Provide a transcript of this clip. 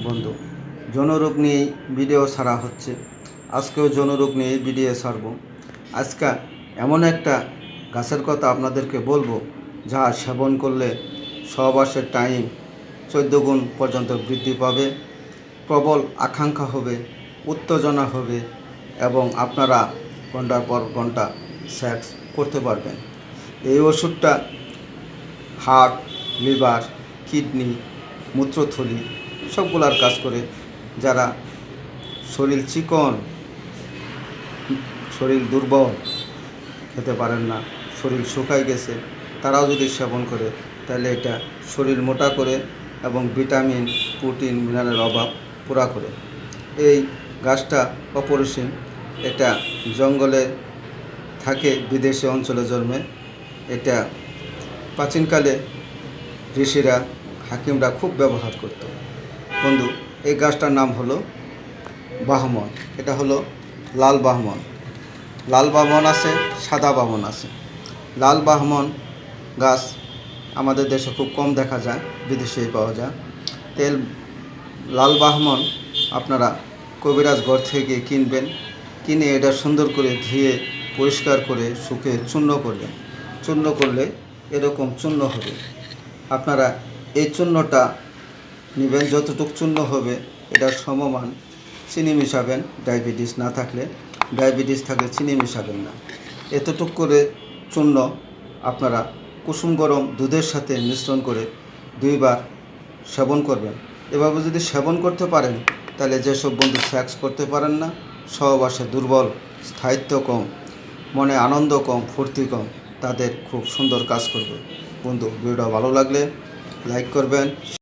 বন্ধু, যৌনরোগ নিয়েই ভিডিও ছাড়া হচ্ছে। আজকেও যৌনরোগ নিয়েই ভিডিও ছাড়ব। আজকে এমন একটা গাছের কথা আপনাদেরকে বলবো, যা সেবন করলে সহবাসের টাইম 14 গুণ পর্যন্ত বৃদ্ধি পাবে, প্রবল আকাঙ্ক্ষা হবে, উত্তেজনা হবে এবং আপনারা ঘন্টার পর ঘন্টা সেক্স করতে পারবেন। এই ওষুধটা হার্ট, লিভার, কিডনি, মূত্রথলি সবগুলার কাজ করে। যারা শরীর চিকন, শরীর দুর্বল, খেতে পারেন না, শরীর শুকায় গেছে, তারাও যদি সেবন করে তাহলে এটা শরীর মোটা করে এবং ভিটামিন, প্রোটিন, মিনারেল অভাব পুরা করে। এই গাছটা অপরিসীম। এটা জঙ্গলে থাকে, বিদেশি অঞ্চলে জন্মে। এটা প্রাচীনকালে ঋষিরা, হাকিমরা খুব ব্যবহার করত। বন্ধু, এই গাছটার নাম হলো বাহমন। এটা হলো লাল বাহমন। লাল বাহমন আছে, সাদা বাহমন আছে। লাল বাহমন গাছ আমাদের দেশে খুব কম দেখা যায়, বিদেশেই পাওয়া যায়। তেল লাল বাহমন আপনারা কবিরাজ ঘর থেকে কিনবেন, কিনে এটা সুন্দর করে ধুয়ে পরিষ্কার করে শুকিয়ে চূর্ণ করবেন। চূর্ণ করলে এরকম চূর্ণ হবে। আপনারা এই চূর্ণটা নেবেন, যতটুকু চূর্ণ হবে এটার সমমান চিনি মিশাবেন। ডায়াবেটিস না থাকলে, ডায়াবেটিস থাকলে চিনি মিশাবেন না। এতটুকু করে চূর্ণ আপনারা কুসুম গরম দুধের সাথে মিশ্রণ করে 2 বার সেবন করবেন। এভাবে যদি সেবন করতে পারেন তাহলে যেসব বন্ধু সেক্স করতে পারেন না, সহবাসে দুর্বল, স্থায়িত্ব কম, মনে আনন্দ কম, ফুর্তি কম, তাদের খুব সুন্দর কাজ করবে। বন্ধু, ভিডিওটা ভালো লাগলে লাইক করবেন।